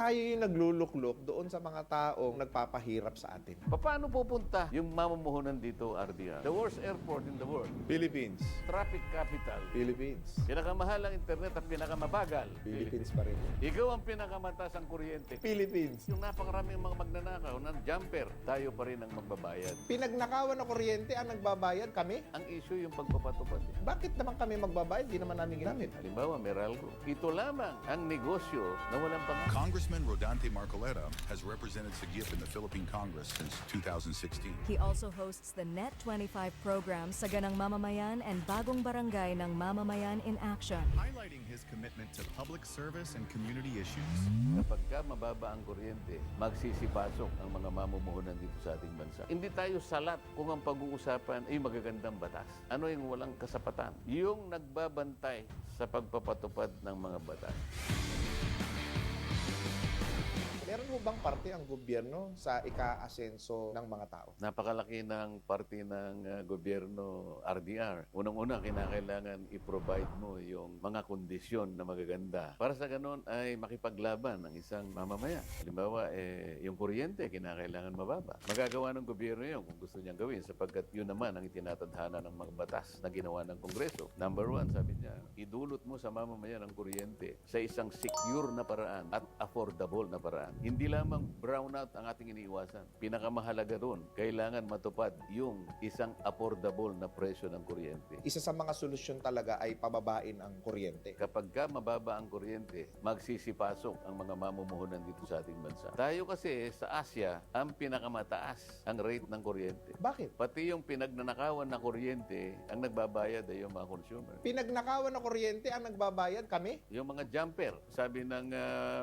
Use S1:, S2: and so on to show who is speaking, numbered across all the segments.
S1: tayo yung nagluluklok doon sa mga taong nagpapahirap sa atin.
S2: Paano pupunta yung mamumuhunan dito, RDR? The worst airport in the world.
S1: Philippines.
S2: Traffic capital.
S1: Philippines.
S2: Pinakamahal ang internet at pinakamabagal.
S1: Philippines pa rin.
S2: Ikaw ang pinakamataas ang kuryente.
S1: Philippines.
S2: Yung napakaraming mga magnanakaw ng jumper, tayo pa rin ang magbabayad.
S1: Pinagnakawan na kuryente ang nagbabayad kami?
S2: Ang issue yung pagpapatupad.
S1: Bakit naman kami magbabayad? Di naman namin ginamit.
S2: Halimbawa, Meralco. Ito lamang ang negosyo na walang pangalan.
S3: Congressman Rodante Marcoleta has represented Sagip in the Philippine Congress since 2016.
S4: He also hosts the Net 25 program sa Ganang Mamamayan and Bagong Barangay ng Mamamayan in Action.
S5: Highlighting his commitment to public service and community issues.
S2: Kapag ka mababa ang kuryente, magsisipasok ang mga mamumuhunan dito sa ating bansa. Hindi tayo salat kung ang pag-uusapan ay magagandang batas. Ano yung walang kasapatan? Yung nagbabantay sa pagpapatupad ng mga batas.
S1: Meron mo bang parte ang gobyerno sa ika-asenso ng mga tao?
S2: Napakalaki ng parte ng gobyerno RDR. Unang-una, kinakailangan i-provide mo yung mga kondisyon na magaganda. Para sa ganun ay makipaglaban ng isang mamamayan. Halimbawa, yung kuryente, kinakailangan mababa. Magagawa ng gobyerno yun kung gusto niyang gawin sapagkat yun naman ang itinatadhana ng mga batas na ginawa ng Kongreso. Number one, sabi niya, idulot mo sa mamamayan ang kuryente sa isang secure na paraan at affordable na paraan. Hindi lamang brownout ang ating iniiwasan. Pinakamahalaga doon, kailangan matupad yung isang affordable na presyo ng kuryente.
S1: Isa sa mga solusyon talaga ay pababain ang kuryente.
S2: Kapag ka mababa ang kuryente, magsisipasok ang mga mamumuhunan dito sa ating bansa. Tayo kasi sa Asia, ang pinakamataas ang rate ng kuryente.
S1: Bakit?
S2: Pati yung pinagnanakawan na kuryente, ang nagbabayad ay yung mga consumer.
S1: Pinagnakawan na kuryente ang nagbabayad kami?
S2: Yung mga jumper, sabi ng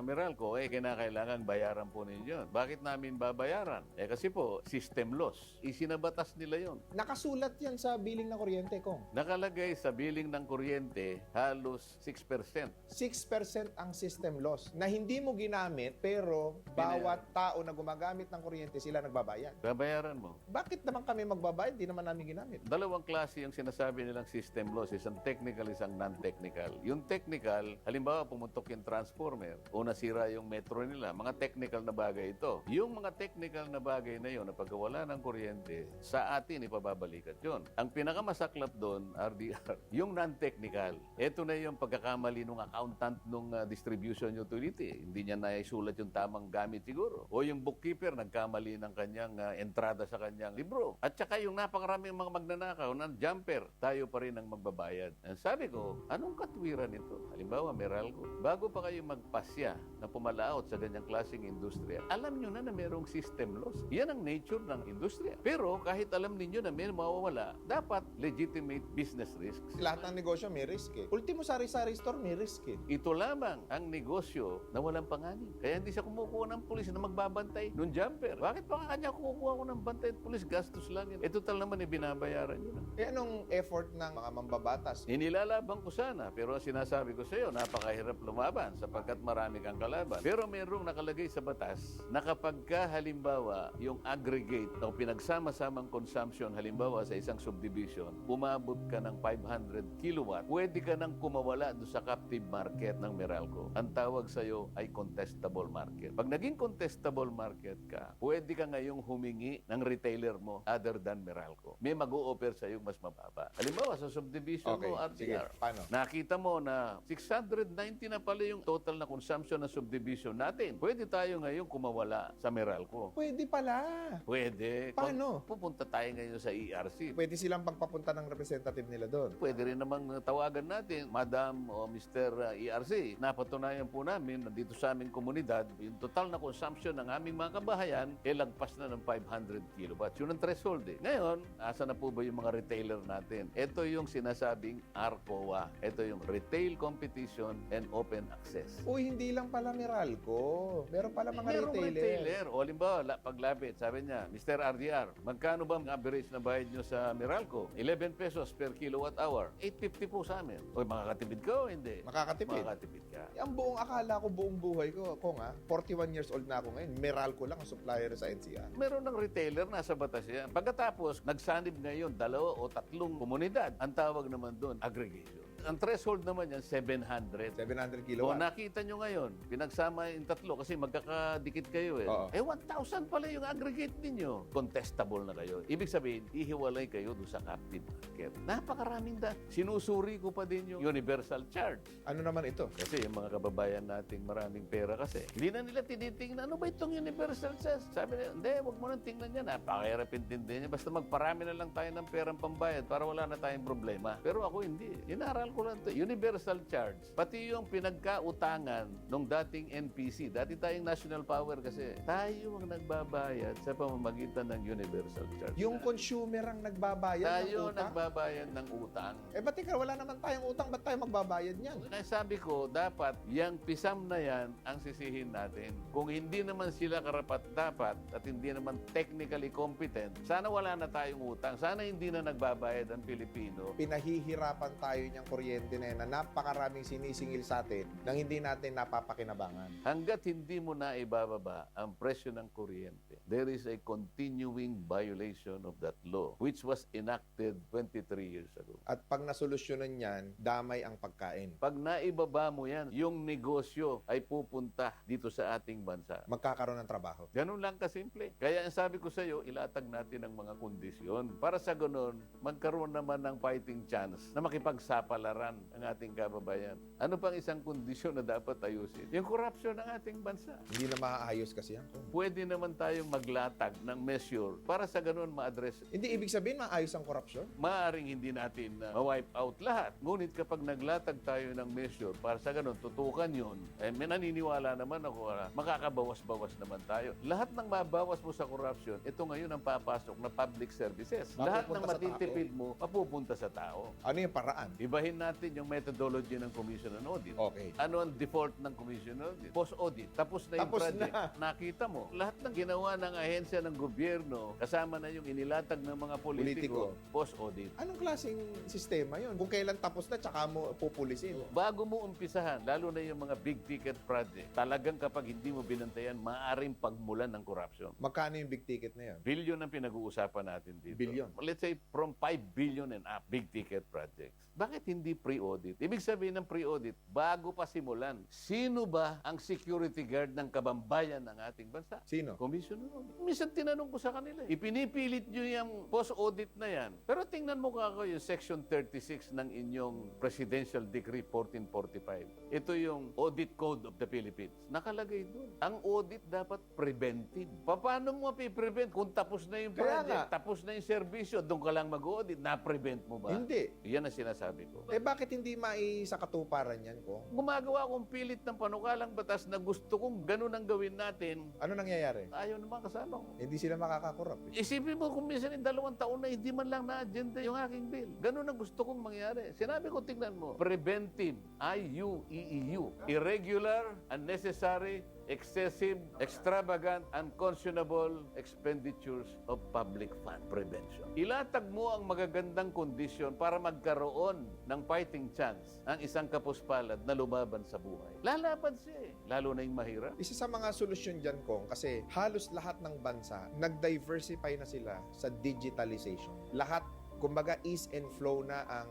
S2: Meralco, kinakailangan bayaran po ninyo. Bakit namin babayaran? Kasi po, system loss. Isinabatas nila yon.
S1: Nakasulat yan sa billing ng kuryente ko.
S2: Nakalagay sa billing ng kuryente, halos 6%.
S1: 6% ang system loss na hindi mo ginamit pero bawat tao na gumagamit ng kuryente sila nagbabayad.
S2: Babayaran mo.
S1: Bakit naman kami magbabayad? Di naman namin ginamit.
S2: Dalawang klase yung sinasabi nilang system loss. Isang technical, isang non-technical. Yung technical, halimbawa pumuntok yung transformer o nasira yung metro nila, mga technical na bagay ito. Yung mga technical na bagay na yun, na pagkawala ng kuryente, sa atin ipababalikat yun. Ang pinakamasaklap doon, RDR, yung non-technical. Ito na yung pagkakamali ng accountant ng distribution utility. Hindi niya naisulat yung tamang gamit siguro. O yung bookkeeper, nagkamali ng kanyang entrada sa kanyang libro. At saka yung napakaraming mga magnanakaw ng jumper, tayo pa rin ang magbabayad. And sabi ko, anong katwiran ito? Halimbawa, Meralco, bago pa kayo magpasya na pumalaot sa ganyang klaseng industriya, alam nyo na merong system loss. Yan ang nature ng industriya. Pero kahit alam ninyo na may mawawala, dapat legitimate business risks.
S1: Lahat ng negosyo may risk eh. Ultimo sari-sari store may risk eh.
S2: Ito lamang ang negosyo na walang panganin. Kaya hindi siya kumukuha ng pulis na magbabantay nung jumper. Bakit pa kanya kumukuha ko ng bantay at pulis? Gastos lang yun. Total naman binabayaran yun.
S1: Eh anong effort ng mga mambabatas?
S2: Inilalaban ko sana, pero sinasabi ko sa iyo, napakahirap lumaban sapagkat marami kang kalaban. Pero mayroong nakalagay sa batas na kapag ka halimbawa yung aggregate o pinagsama-samang consumption halimbawa sa isang subdivision, umabot ka ng 500 kilowatt, pwede ka nang kumawala doon sa captive market ng Meralco. Ang tawag sa iyo ay contestable market. Pag naging contestable market ka, pwede ka ngayong humingi ng retailer mo other than Meralco. May mag-o-offer sa iyo mas mababa. Halimbawa sa subdivision
S1: Okay,
S2: mo,
S1: sige.
S2: RTR,
S1: Paano?
S2: nakita mo na 690 na pala yung total na consumption ng subdivision natin. Pwede tayo ngayon kumawala sa Meralco.
S1: Pwede pala.
S2: Pwede.
S1: Paano?
S2: Pupunta tayo ngayon sa ERC.
S1: Pwede silang pagpapunta ng representative nila doon.
S2: Pwede rin namang tawagan natin, Madam o Mr. ERC. Napatunayan po namin na dito sa aming komunidad, yung total na consumption ng aming mga kabahayan, lagpas na ng 500 kilowatts. Yun ang threshold eh. Ngayon, asa na po ba yung mga retailer natin? Ito yung sinasabing RCOA. Ito yung Retail Competition and Open Access.
S1: Uy, hindi lang pala Meralco. Meron pala mga
S2: Merong
S1: retailer.
S2: retailer. O halimbawa, paglapit, sabi niya, Mr. RDR, magkano ba ang average na bayad nyo sa Meralco? 11 pesos per kilowatt hour. 850 po sa amin. O makakatipid ka o hindi?
S1: Makakatipid.
S2: Makakatipid ka.
S1: Ang buong akala ko, buong buhay ko, 41 years old na ako ngayon, Meralco lang ang supplier sa NCR.
S2: Meron ng retailer, nasa batas yan. Pagkatapos, nagsanib ngayon, 2 o 3 komunidad. Ang tawag naman doon, aggregation. Ang threshold naman yan, 700.
S1: 700
S2: O
S1: kilowatt.
S2: nakita nyo ngayon, pinagsama yung tatlo kasi magkakadikit kayo eh.
S1: Oo.
S2: 1,000 pala yung aggregate ninyo. Contestable na kayo. Ibig sabihin, ihiwalay kayo doon sa captive market. Napakaraming sinusuri ko pa din yung universal charge.
S1: Ano naman ito?
S2: Kasi yung mga kababayan nating maraming pera kasi, hindi na nila tinitingnan, ano ba itong universal charge? Sabi nila, hindi, huwag mo nang tingnan yan. Napakahirap intindihin niya. Basta magparami na lang tayo ng perang pambayad para wala na tayong problema. Pero ako hindi. Inaral ko lang ito. Universal charge. Pati yung pinagkautangan ng dating NPC. Dati tayong national power kasi. Tayo ang nagbabayad sa pamamagitan ng universal charge.
S1: Yung consumer ang nagbabayad ng
S2: tayo
S1: utang?
S2: nagbabayad ng utang.
S1: Ba't ikaw, wala naman tayong utang, ba't tayo magbabayad niyan?
S2: Kaya sabi ko, dapat yung pisam na yan ang sisihin natin. Kung hindi naman sila karapat-dapat at hindi naman technically competent, sana wala na tayong utang. Sana hindi na nagbabayad ang Pilipino.
S1: Pinahihirapan tayo niyang kuryente na yan na napakaraming sinisingil sa atin nang hindi natin napapakinabangan.
S2: Hanggat hindi mo na ibababa ang presyo ng kuryente, there is a continuing violation of that law which was enacted 23 years ago.
S1: At pag nasolusyonan yan, damay ang pagkain.
S2: Pag naibaba mo yan, yung negosyo ay pupunta dito sa ating bansa.
S1: Magkakaroon ng trabaho.
S2: Ganun lang kasimple. Kaya ang sabi ko sa iyo, ilatag natin ang mga kondisyon para sa ganun, magkaroon naman ng fighting chance na makipagsapalaran ang ating kababayan. Ano pang isang kondisyon na dapat ayusin? Yung corruption ng ating bansa.
S1: Hindi na maaayos kasi yan.
S2: Pwede naman tayong maglatag ng measure para sa ganun ma-address.
S1: Hindi ibig sabihin maayos ang korupsyon?
S2: Maaring hindi natin ma-wipe out lahat. Ngunit kapag naglatag tayo ng measure para sa ganun, tutukan yun, may naniniwala naman ako na makakabawas-bawas naman tayo. Lahat ng mabawas mo sa corruption, ito ngayon ang papasok na public services. Lahat ng
S1: Mapupunta sa
S2: matitipid mo, mapupunta sa tao.
S1: Ano yung paraan?
S2: Ibahin natin yung methodology ng Commission on Audit.
S1: Okay.
S2: Ano ang default ng Commission on Audit? Post-audit. Tapos na yung
S1: Tapos
S2: project.
S1: na.
S2: Nakita mo, lahat ng ginawa ng ahensya ng gobyerno, kasama na yung inilatag ng mga politiko, post-audit.
S1: Anong klaseng sistema yon? Kung kailan tapos na, tsaka mo pupulisin.
S2: Bago mo umpisahan, lalo na yung mga big ticket project, talagang kapag hindi mo binantayan, maaaring pagmulan ng corruption.
S1: Magkano yung big ticket na yan?
S2: Billion ang pinag-uusapan natin dito.
S1: Billion.
S2: Let's say from 5 billion and up, big ticket projects. Bakit hindi pre-audit? Ibig sabihin ng pre-audit, bago pa simulan, sino ba ang security guard ng kabambayan ng ating bansa?
S1: Sino?
S2: Commission on Audit. Minsan tinanong ko sa kanila, ipinipilit nyo yung post-audit na yan. Pero tingnan mo kako yung Section 36 ng inyong Presidential Decree 1445. Ito yung Audit Code of the Philippines. Nakalagay doon. Ang audit dapat preventive. Paano mo mapiprevent kung tapos na yung
S1: Kaya
S2: project,
S1: nga.
S2: tapos na yung serbisyo, doon ka lang mag-audit, na-prevent mo ba?
S1: Hindi.
S2: Yan ang sinasabi ko.
S1: Bakit hindi maisakatuparan yan ko?
S2: Gumagawa akong pilit ng panukalang batas na gusto kong ganun ang gawin natin.
S1: Ano nangyayari?
S2: Ayaw naman kasama ko.
S1: Hindi sila makakakorap.
S2: Isipin mo kung minsan in 2 taon na hindi man lang na-agenda yung aking bill. Ganun ang gusto kong mangyari. Sinabi ko, tingnan mo, preventive, IUEEU, irregular, unnecessary, excessive, extravagant, unconscionable expenditures of public fund prevention. Ilatag mo ang magagandang kondisyon para magkaroon ng fighting chance ang isang kapuspalad na lumaban sa buhay. Lalaban siya eh, lalo na yung mahirap.
S1: Isa sa mga solusyon dyan, Kong, kasi halos lahat ng bansa, nag-diversify na sila sa digitalization. Lahat, kumbaga, ease and flow na ang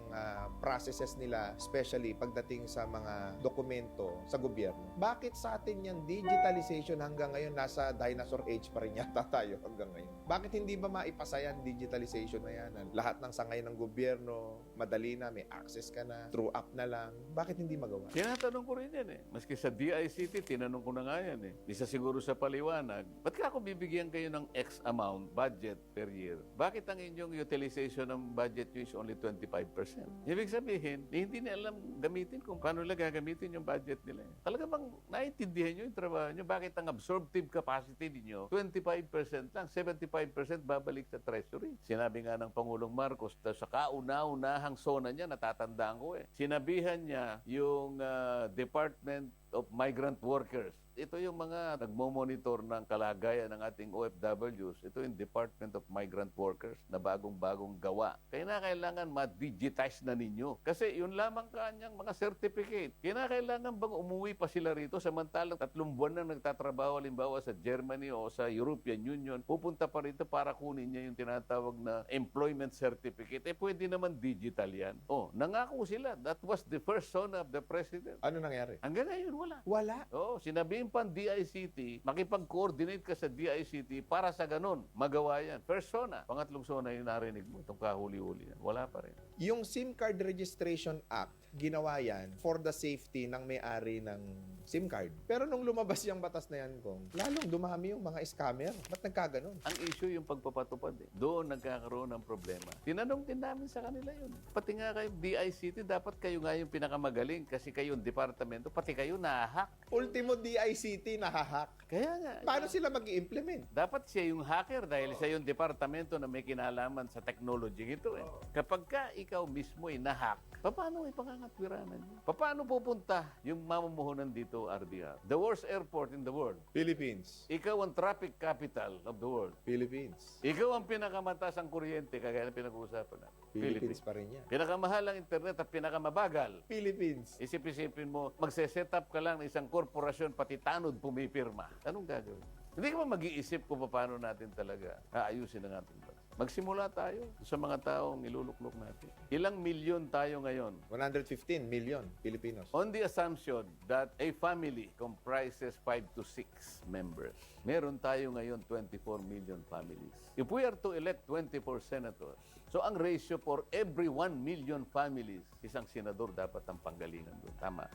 S1: processes nila, especially pagdating sa mga dokumento sa gobyerno. Bakit sa atin yan, digitalization hanggang ngayon, nasa dinosaur age pa rin yata tayo hanggang ngayon? Bakit hindi ba maipasa yan, digitalization na yan? Lahat ng sangay ng gobyerno, madali na, may access ka na, through app na lang. Bakit hindi magawa?
S2: Tinatanong ko rin yan eh. Maski sa DICT, tinanong ko na nga yan eh. Isa siguro sa paliwanag, ba't ka ako bibigyan kayo ng X amount budget per year? Bakit ang inyong utilization ng budget nyo is only 25%? Ibig sabihin, hindi na alam gamitin kung paano nila gagamitin yung budget nila. Talaga bang naiintindihan nyo yung trabaho nyo? Bakit ang absorptive capacity ninyo, 25% lang, 75% babalik sa treasury? Sinabi nga ng Pangulong Marcos, sa kauna-unahang sona niya, natatandaan ko eh, sinabihan niya yung Department of Migrant Workers ito yung mga nagmo-monitor ng kalagayan ng ating OFWs. Ito yung Department of Migrant Workers na bagong-bagong gawa. Kailangan ma-digitize na ninyo. Kasi yun lamang kanyang mga certificate. Kailangan bang umuwi pa sila rito samantalang 3 buwan na nagtatrabaho halimbawa sa Germany o sa European Union, pupunta pa rito para kunin niya yung tinatawag na employment certificate. Pwede naman digital yan. Nangako sila. That was the first son of the president.
S1: Ano nangyari?
S2: Hanggang ngayon, wala.
S1: Wala.
S2: Sinabihin pa ang DICT, makipag-coordinate ka sa DICT para sa ganun, magawa yan. First sona. Pangatlong sona yung narinig mo, itong kahuli-huli yan. Wala pa rin.
S1: Yung SIM Card Registration Act, ginawa yan for the safety ng may-ari ng SIM card. Pero nung lumabas yung batas na yan, Kong, lalong dumami yung mga scammer. Ba't nagkaganon?
S2: Ang issue yung pagpapatupad. Doon nagkakaroon ng problema. Tinanong din namin sa kanila yun. Pati nga kayo, DICT, dapat kayo nga yung pinakamagaling kasi kayong departamento, pati kayo nahahack.
S1: Ultimo DICT nahahack.
S2: Kaya nga.
S1: Paano sila mag-i-implement?
S2: Dapat siya yung hacker dahil siya yung departamento na may kinalaman sa technology ito. Kapag ka ikaw mismo ay nahack, paano ipangangatwiranan niyo? Paano pupunta yung mamumuhunan dito, RDR? The worst airport in the world.
S1: Philippines.
S2: Ikaw ang traffic capital of the world.
S1: Philippines.
S2: Ikaw ang pinakamataas ang kuryente, kagaya ng pinag-uusapan natin.
S1: Philippines pa rin yan.
S2: Pinakamahal ang internet at pinakamabagal.
S1: Philippines.
S2: Isip-isipin mo, magse-set up ka lang ng isang korporasyon, pati tanod pumipirma. Anong gagawin? Hindi ka ba mag-iisip kung paano natin talaga aayusin ang ating bansa? Magsimula tayo sa mga taong niluluklok natin. Ilang milyon tayo ngayon?
S1: 115 million Filipinos.
S2: On the assumption that a family comprises 5 to 6 members, meron tayo ngayon 24 million families. If we are to elect 24 senators, so ang ratio for every 1 million families, isang senador dapat ang panggalingan doon. Tama.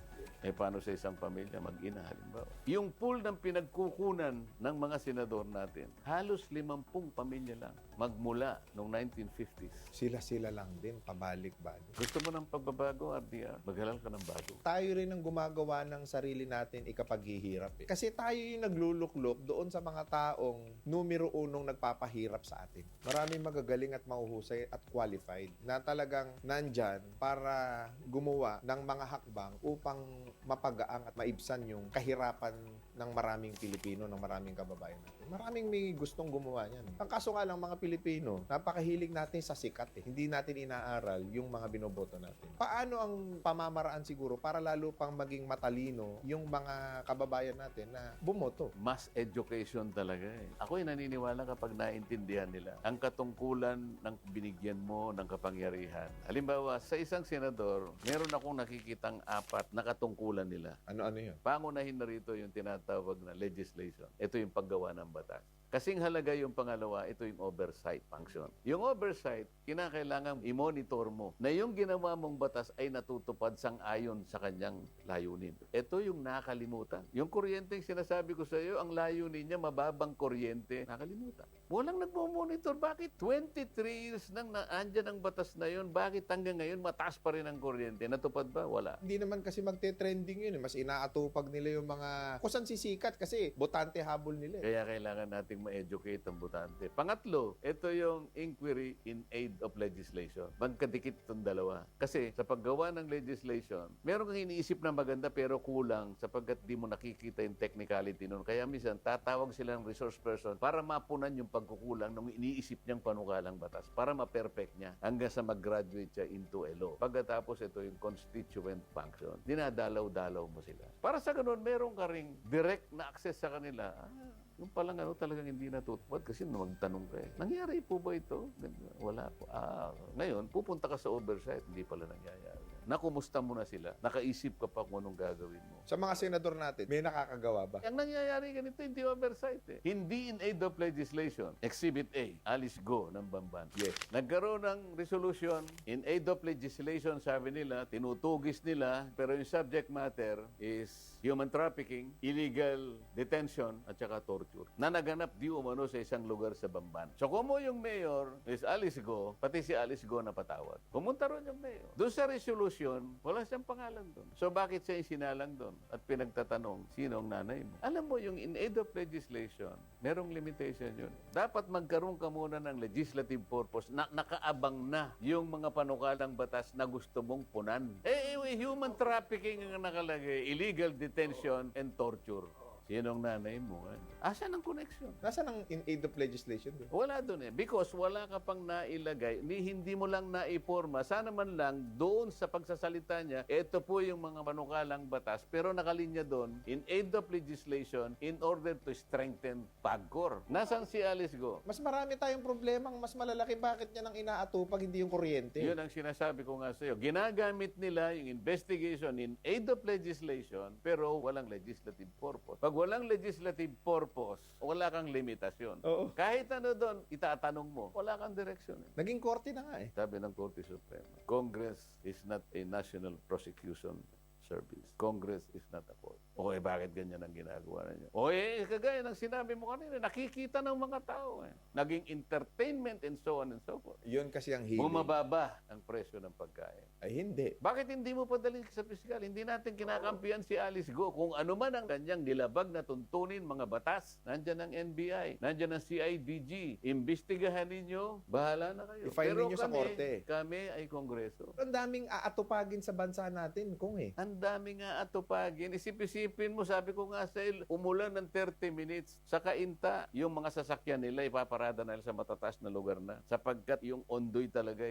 S2: Paano sa isang pamilya mag-ina halimbawa? Yung pool ng pinagkukunan ng mga senador natin, halos 50 pamilya lang magmula noong 1950s.
S1: Sila lang din, pabalik-balik.
S2: Gusto mo ng pagbabago, RDR? Maghalal ka ng bago.
S1: Tayo rin ang gumagawa ng sarili natin ikapaghihirap. Kasi tayo yung nagluluklok doon sa mga taong numero 1 nagpapahirap sa atin. Maraming magagaling at mahuhusay at qualified na talagang nandyan para gumawa ng mga hakbang upang mapagaang at maibsan yung kahirapan ng maraming Pilipino, ng maraming kababayan natin. Maraming may gustong gumawa niyan. Ang kaso nga lang mga Pilipino, napakahilig natin sa sikat eh. Hindi natin inaaral yung mga binoboto natin. Paano ang pamamaraan siguro para lalo pang maging matalino yung mga kababayan natin na bumoto?
S2: Mass education talaga eh. Ako'y naniniwala kapag naintindihan nila ang katungkulan ng binigyan mo ng kapangyarihan. Halimbawa, sa isang senador, meron akong nakikitang 4 na katungkulan nila.
S1: Ano-ano yun?
S2: Pangunahin na rito yung tinatawag na legislation. Ito yung paggawa ng batas. Kasing halaga yung pangalawa, ito yung oversight function. Yung oversight, kinakailangan i-monitor mo na yung ginawa mong batas ay natutupad sang-ayon sa kanyang layunin. Ito yung nakalimutan. Yung kuryente yung sinasabi ko sa iyo, ang layunin niya mababang kuryente, nakalimutan. Walang nagmo-monitor. Bakit 23 years nang naandyan ang batas na yun? Bakit hanggang ngayon mataas pa rin ang kuryente? Natupad ba? Wala.
S1: Hindi naman kasi magte-trending yun. Mas inaatupag nila yung mga kung saan sisikat kasi botante habol nila.
S2: Kaya kailangan nating ma-educate ang botante. Pangatlo, ito yung inquiry in aid of legislation. Magkadikit itong dalawa. Kasi sa paggawa ng legislation, meron kang iniisip na maganda pero kulang sapagkat di mo nakikita yung technicality nun. Kaya minsan, tatawag sila ng resource person para mapunan yung pagkukulang ng iniisip niyang panukalang batas para ma-perfect niya hanggang sa mag-graduate siya into a law. Pagkatapos ito yung constituent function, dinadalaw-dalaw mo sila. Para sa ganun, meron ka ring direct na access sa kanila. Yung palang talagang hindi natutupad kasi magtanong ka eh. Nangyari po ba ito? Wala po. Ngayon, pupunta ka sa oversight, hindi pala nangyayari. Nakumusta mo na sila? Nakaisip ka pa kung anong gagawin mo.
S1: Sa mga senador natin, may nakakagawa ba?
S2: Ang nangyayari ganito, hindi oversight eh. Hindi in aid of legislation. Exhibit A, Alice Go ng Bamban. Yes. Nagkaroon ng resolution in aid of legislation, sabi nila, tinutugis nila, pero yung subject matter is human trafficking, illegal detention, at saka torture. Na naganap di umano sa isang lugar sa Bamban. So kung mo yung mayor is Alice Go, pati si Alice Go napatawad. Pumunta ron yung mayor. Doon sa resolution, wala siyang pangalan doon. So bakit siya isinalang doon? At pinagtatanong, sino ang nanay mo? Alam mo, yung in aid of legislation, merong limitation yun. Dapat magkaroon ka muna ng legislative purpose na nakaabang na yung mga panukalang batas na gusto mong punan. Human trafficking ang nakalagay, illegal detention and torture. Yun ang nanay mo. Asan ang connection?
S1: Nasaan ang in aid of legislation doon?
S2: Wala doon eh. Because wala ka pang nailagay, hindi mo lang naiporma. Sana man lang doon sa pagsasalita niya, ito po yung mga manukalang batas. Pero nakalinya doon, in aid of legislation, in order to strengthen PAGCOR. Nasaan si Alice Go?
S1: Mas marami tayong problemang mas malalaki. Bakit niya nang inaatupag hindi yung kuryente?
S2: Yun ang sinasabi ko nga sa iyo. Ginagamit nila yung investigation in aid of legislation, pero walang legislative purpose. Pag walang legislative purpose, wala kang limitasyon.
S1: Oo.
S2: Kahit ano doon, itatanong mo, wala kang direksyon.
S1: Naging korte na nga eh.
S2: Sabi ng Korte Suprema, Congress is not a national prosecution service. Congress is not a court. O bakit ganyan ang ginagawa ninyo? Kagaya ng sinabi mo kanina, nakikita ng mga tao eh. Naging entertainment and so on and so forth.
S1: Yun kasi ang hiling.
S2: Bumababa ang presyo ng pagkain.
S1: Ay hindi.
S2: Bakit hindi mo padalhin sa piskal? Hindi natin kinakampihan si Alice Go. Kung ano man ang kanyang nilabag na tuntunin mga batas, nandyan ang NBI, nandyan ang CIDG, imbestigahan ninyo, bahala na kayo.
S1: I-file
S2: Pero
S1: ninyo sa korte.
S2: Kami ay Kongreso.
S1: Ang daming aatupagin sa bansa natin, kung eh.
S2: Ang dami nga atupagin. Isip-isipin mo, sabi ko nga sa umulan ng 30 minutes sa Kainta, yung mga sasakyan nila ipaparada na nila sa matataas na lugar na. Sapagkat yung Ondoy talaga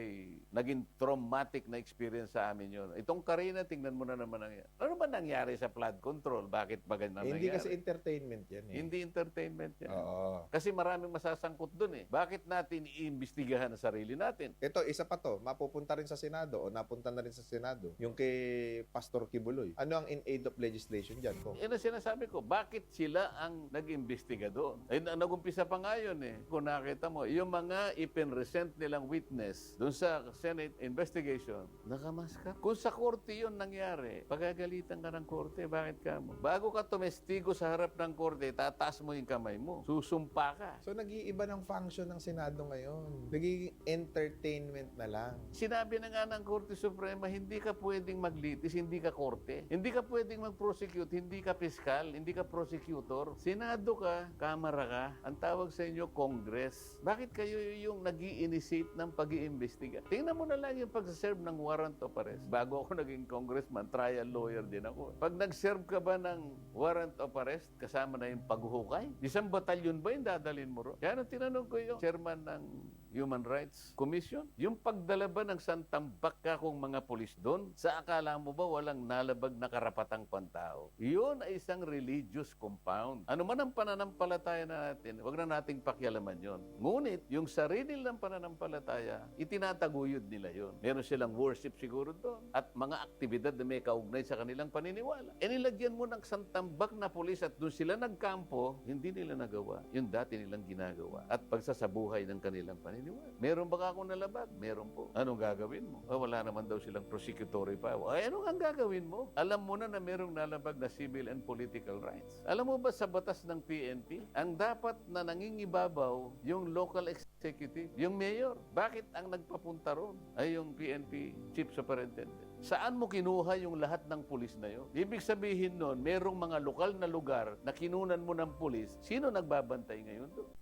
S2: naging traumatic na experience sa amin yun. Itong Karina, tingnan mo na naman nangyari. Ano ba nangyari sa flood control? Bakit ba ganyan
S1: Hindi
S2: nangyari?
S1: kasi entertainment yan eh.
S2: Hindi entertainment yan.
S1: Oo.
S2: Kasi maraming masasangkot dun eh. Bakit natin iimbestigahan ang sarili natin?
S1: Ito, isa pa to, mapupunta rin sa Senado o napunta na rin sa Senado. Yung kay Pastor Kibuloy. Ano ang in aid of legislation dyan? Kung
S2: Yan ang sinasabi ko, bakit sila ang nag-imbestiga doon? Ay, nag-umpisa pa nga yun eh. Kung nakita mo, yung mga ipinresent nilang witness doon sa Senate investigation, nakamaska. Kung sa korte yun nangyari, pagagalitan ka ng korte, bakit ka mo? Bago ka tumestigo sa harap ng korte, tataas mo yung kamay mo. Susumpa ka.
S1: So, nag-iiba ng function ng Senado ngayon. Nagiging entertainment na lang.
S2: Sinabi na nga ng Korte Suprema, hindi ka pwedeng maglitis, hindi ka korte. Hindi ka pwedeng mag-prosecute, hindi ka piskal, hindi ka prosecutor. Senado ka, kamara ka, ang tawag sa inyo, Congress. Bakit kayo yung nag-i-initiate ng pag-iimbestiga? Tingnan mo na lang yung pag-serve ng warrant of arrest. Bago ako naging congressman, trial lawyer din ako. Pag nag-serve ka ba ng warrant of arrest, kasama na yung paghuhukay? Isang batalyon ba yung dadalhin mo ro? Kaya nung tinanong ko yung chairman ng Human Rights Commission, yung pagdala ba ng santambak ka kung mga pulis doon, sa akala mo ba walang nalabag na karapatang pantao? Yun ay isang religious compound. Ano man ang pananampalataya natin, wag na nating pakialaman yon. Ngunit, yung sarili ng pananampalataya, itinataguyod nila yon. Meron silang worship siguro doon at mga aktibidad na may kaugnay sa kanilang paniniwala. E nilagyan mo ng santambak na pulis at doon sila nagkampo, hindi nila nagawa yung dati nilang ginagawa at pagsasabuhay ng kanilang paniniwala. Meron ba akong nalabag? Meron po. Anong gagawin mo? Wala naman daw silang prosecutory power. Ay, ano ang gagawin mo? Alam mo na merong nalabag na civil and political rights. Alam mo ba sa batas ng PNP, ang dapat na nangingibabaw yung local executive, yung mayor. Bakit ang nagpapunta ron ay yung PNP chief superintendent? Saan mo kinuha yung lahat ng pulis na yun? Ibig sabihin nun, merong mga lokal na lugar na kinunan mo ng pulis. Sino nagbabantay ngayon doon?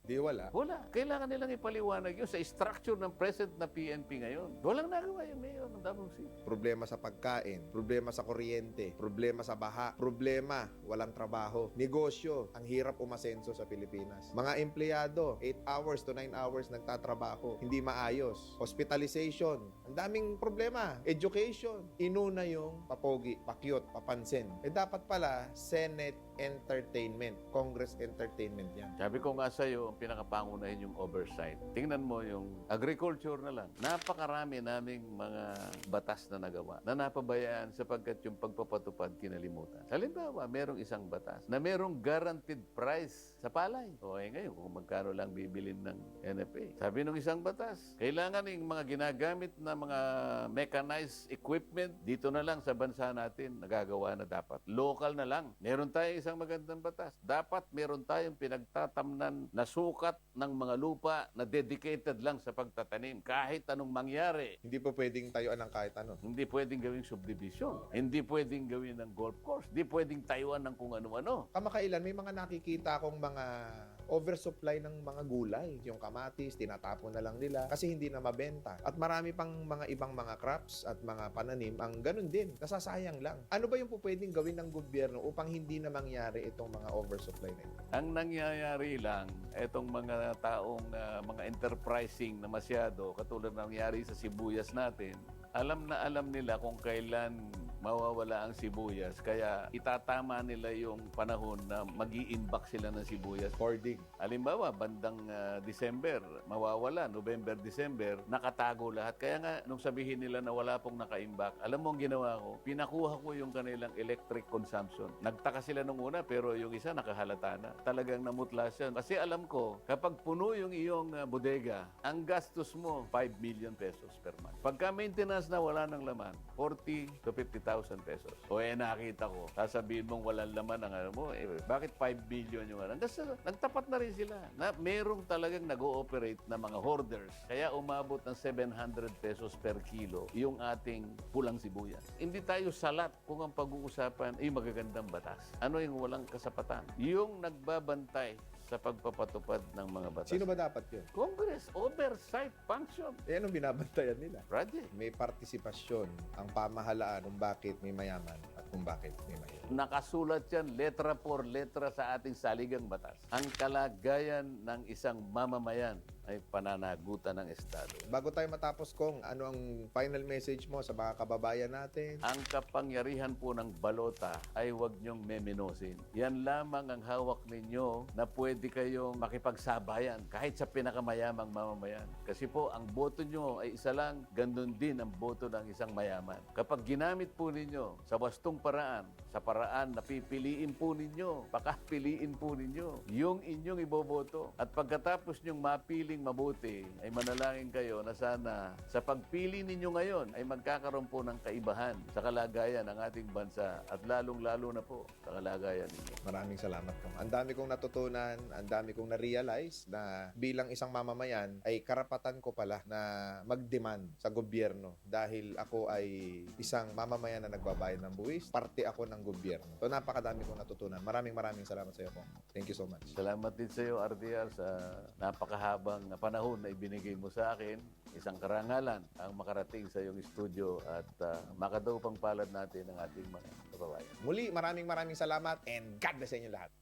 S1: Di wala.
S2: Wala. Kailangan nilang ipaliwanag yun sa structure ng present na PNP ngayon. Walang nagawa yung mayor ng Davao City.
S1: Problema sa pagkain, problema sa kuryente, problema sa baha, problema, walang trabaho, negosyo, ang hirap umasenso sa Pilipinas. Mga empleyado, 8 hours to 9 hours nagtatrabaho, hindi maayos. Hospitalization, ang daming problema. Education, inuna yung papogi, pakyot, papansin. Dapat pala, Senate Entertainment, Congress Entertainment yan.
S2: Sabi ko nga sa'yo, ang pinakapangunahin yung oversight. Tingnan mo yung agriculture na lang. Napakarami naming mga batas na nagawa na napabayaan sapagkat yung pagpapatupad kinalimutan. Halimbawa, merong isang batas na merong guaranteed price sa palay. O ngayon, kung magkano lang bibilin ng NFA. Sabi nung isang batas, kailangan yung mga ginagamit na mga mechanized equipment dito na lang sa bansa natin nagagawa na dapat. Local na lang. Meron tayong isang magandang batas. Dapat meron tayong pinagtatamnan na sukat ng mga lupa na dedicated lang sa pagtatanim. Kahit anong mangyari,
S1: Hindi po pwedeng tayuan ng kahit ano.
S2: hindi pwedeng gawing subdivision. Hindi pwedeng gawin ng golf course. Hindi pwedeng tayuan ng kung ano-ano.
S1: Kamakailan, may mga nakikita akong mga oversupply ng mga gulay. Yung kamatis, tinatapon na lang nila kasi hindi na mabenta. At marami pang mga ibang mga crops at mga pananim ang ganun din, nasasayang lang. Ano ba yung pwedeng gawin ng gobyerno upang hindi na mangyari itong mga oversupply na ito?
S2: Ang nangyayari lang, etong mga taong mga enterprising na masyado, katulad ng nangyari sa sibuyas natin, alam na alam nila kung kailan mawawala ang sibuyas. Kaya itatama nila yung panahon na mag-i-imbak sila ng sibuyas.
S1: Hoarding.
S2: Halimbawa, bandang December, mawawala, November, December, nakatago lahat. Kaya nga, nung sabihin nila na wala pong nakaimbak, alam mo ang ginawa ko? Pinakuha ko yung kanilang electric consumption. Nagtaka sila nung una, pero yung isa nakahalata na. Talagang namutla siya. Kasi alam ko, kapag puno yung iyong bodega, ang gastos mo, 5 million pesos per month. Pagka maintenance na wala ng laman, 40 to 50,000 pesos. O nakita ko, sasabihin mong walang laman ang ano mo, bakit 5 billion yung ano? Kasi nagtapat na rin sila na merong talagang nag-ooperate na mga hoarders. Kaya umabot ng 700 pesos per kilo yung ating pulang sibuyas. Hindi tayo salat kung ang pag-uusapan ay magagandang batas. Ano yung walang kasapatan? Yung nagbabantay sa pagpapatupad ng mga batas.
S1: Sino ba dapat yun?
S2: Congress, oversight function.
S1: Anong binabantayan nila?
S2: Project.
S1: May partisipasyon ang pamahalaan kung bakit may mayaman at kung bakit may mahirap.
S2: Nakasulat yan, letra por letra sa ating saligang batas. Ang kalagayan ng isang mamamayan ay pananagutan ng Estado.
S1: Bago tayo matapos, Kong, ano ang final message mo sa mga kababayan natin?
S2: Ang kapangyarihan po ng balota ay huwag niyong memenosin. Yan lamang ang hawak ninyo na pwede kayong makipagsabayan kahit sa pinakamayamang mamamayan. Kasi po, ang boto nyo ay isa lang, gandun din ang boto ng isang mayaman. Kapag ginamit po ninyo sa wastong paraan, sa paraan na pipiliin po ninyo, pakapiliin po ninyo, yung inyong iboboto. At pagkatapos nyong mapiling mabuti, ay manalangin kayo na sana sa pagpili ninyo ngayon ay magkakaroon po ng kaibahan sa kalagayan ng ating bansa at lalong-lalo na po sa kalagayan ninyo.
S1: Maraming salamat, Kong. Ang dami kong natutunan, ang dami kong na-realize na bilang isang mamamayan ay karapatan ko pala na mag-demand sa gobyerno dahil ako ay isang mamamayan na nagbabayad ng buwis, parte ako ng gobyerno. So napakadami kong natutunan. Maraming salamat sa iyo, Kong. Thank you so much.
S2: Salamat din sa iyo, RDR, sa napakahabang panahon na ibinigay mo sa akin. Isang karangalan ang makarating sa iyong studio at makadaupang palad natin ang ating mga kababayan.
S1: Muli, maraming salamat and God bless sa inyo lahat.